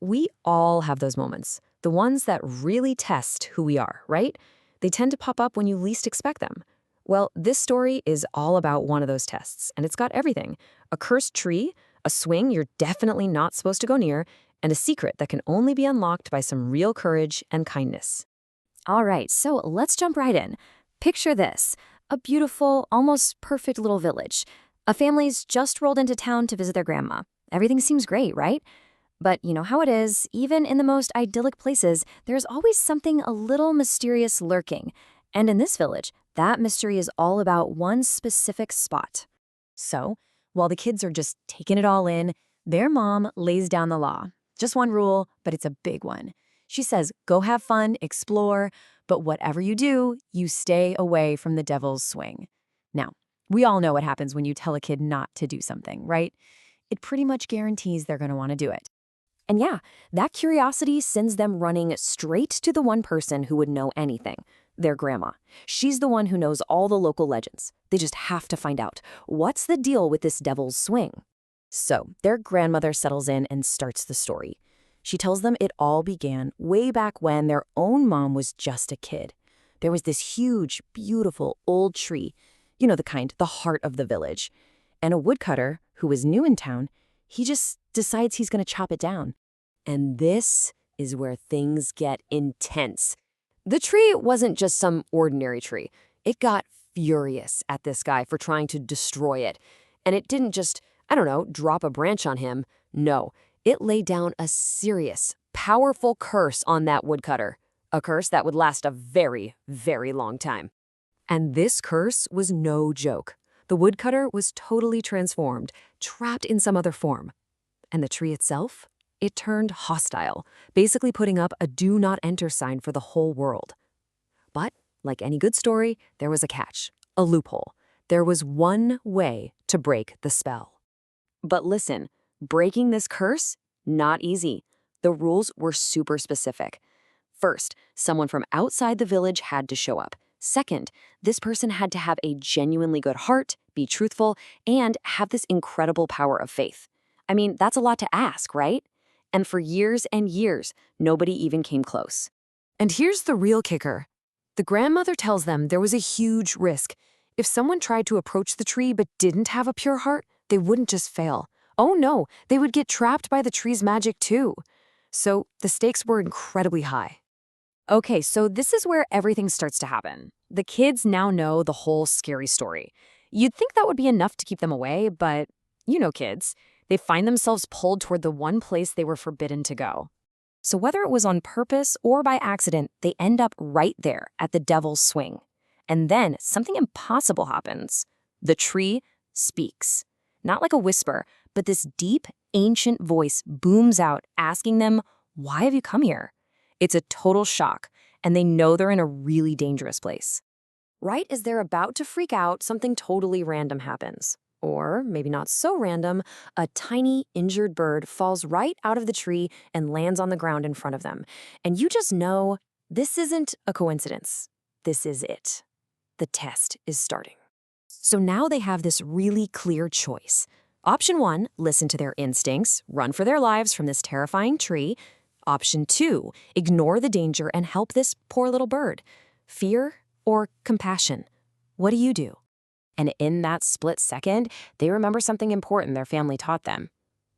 We all have those moments, the ones that really test who we are, right? They tend to pop up when you least expect them. Well, this story is all about one of those tests, and it's got everything. A cursed tree, a swing you're definitely not supposed to go near, and a secret that can only be unlocked by some real courage and kindness. All right, so let's jump right in. Picture this, a beautiful, almost perfect little village. A family's just rolled into town to visit their grandma. Everything seems great, right? But you know how it is, even in the most idyllic places, there's always something a little mysterious lurking. And in this village, that mystery is all about one specific spot. So, while the kids are just taking it all in, their mom lays down the law. Just one rule, but it's a big one. She says, go have fun, explore, but whatever you do, you stay away from the devil's swing. Now, we all know what happens when you tell a kid not to do something, right? It pretty much guarantees they're going to want to do it. And yeah, that curiosity sends them running straight to the one person who would know anything, their grandma. She's the one who knows all the local legends. They just have to find out, what's the deal with this devil's swing? So their grandmother settles in and starts the story. She tells them it all began way back when their own mom was just a kid. There was this huge, beautiful old tree, the kind, the heart of the village. And a woodcutter, who was new in town, he just decides he's going to chop it down. And this is where things get intense. The tree wasn't just some ordinary tree. It got furious at this guy for trying to destroy it. And it didn't just, drop a branch on him. No, it laid down a serious, powerful curse on that woodcutter. A curse that would last a very, very long time. And this curse was no joke. The woodcutter was totally transformed, trapped in some other form. And the tree itself? It turned hostile, basically putting up a do not enter sign for the whole world. But, like any good story, there was a catch, a loophole. There was one way to break the spell. But listen, breaking this curse? Not easy. The rules were super specific. First, someone from outside the village had to show up. Second, this person had to have a genuinely good heart, be truthful, and have this incredible power of faith. I mean, that's a lot to ask, right? And for years and years, nobody even came close. And here's the real kicker. The grandmother tells them there was a huge risk. If someone tried to approach the tree but didn't have a pure heart, they wouldn't just fail. Oh no, they would get trapped by the tree's magic too. So the stakes were incredibly high. Okay, so this is where everything starts to happen. The kids now know the whole scary story. You'd think that would be enough to keep them away, but kids. They find themselves pulled toward the one place they were forbidden to go. So whether it was on purpose or by accident, they end up right there at the devil's swing. And then something impossible happens. The tree speaks. Not like a whisper, but this deep, ancient voice booms out asking them, why have you come here? It's a total shock, and they know they're in a really dangerous place. Right as they're about to freak out, something totally random happens. Or, maybe not so random, a tiny, injured bird falls right out of the tree and lands on the ground in front of them. And you just know this isn't a coincidence. This is it. The test is starting. So now they have this really clear choice. Option 1, listen to their instincts, run for their lives from this terrifying tree. Option 2, ignore the danger and help this poor little bird. Fear or compassion? What do you do? And in that split second, they remember something important their family taught them.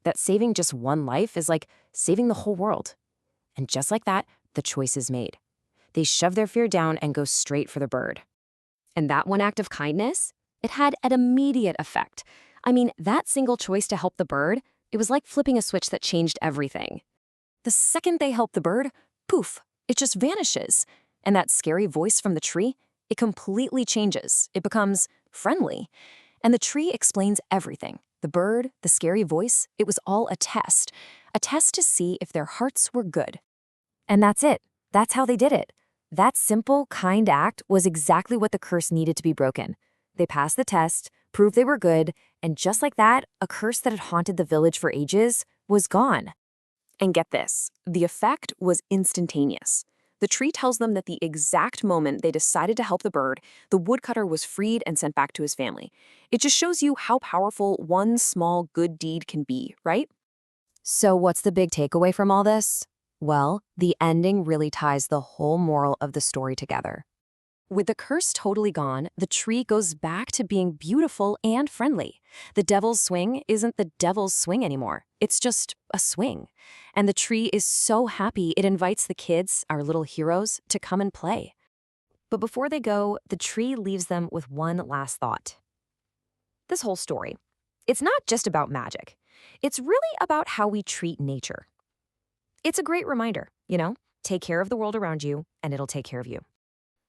That saving just one life is like saving the whole world. And just like that, the choice is made. They shove their fear down and go straight for the bird. And that one act of kindness? It had an immediate effect. I mean, that single choice to help the bird, it was like flipping a switch that changed everything. The second they help the bird, poof, it just vanishes. And that scary voice from the tree, it completely changes. It becomes friendly. And the tree explains everything. The bird, the scary voice, it was all a test to see if their hearts were good. And that's it. That's how they did it. That simple, kind act was exactly what the curse needed to be broken. They passed the test, proved they were good, and just like that, a curse that had haunted the village for ages was gone. And get this, the effect was instantaneous. The tree tells them that the exact moment they decided to help the bird, the woodcutter was freed and sent back to his family. It just shows you how powerful one small good deed can be, right? So what's the big takeaway from all this? Well, the ending really ties the whole moral of the story together. With the curse totally gone, the tree goes back to being beautiful and friendly. The devil's swing isn't the devil's swing anymore. It's just a swing. And the tree is so happy it invites the kids, our little heroes, to come and play. But before they go, the tree leaves them with one last thought. This whole story, it's not just about magic. It's really about how we treat nature. It's a great reminder, take care of the world around you, and it'll take care of you.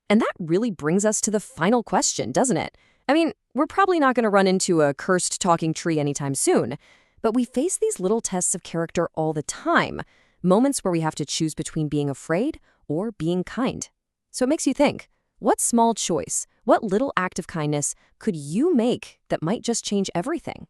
And that really brings us to the final question, doesn't it? I mean, we're probably not going to run into a cursed talking tree anytime soon, but we face these little tests of character all the time, moments where we have to choose between being afraid or being kind. So it makes you think, what small choice, what little act of kindness could you make that might just change everything?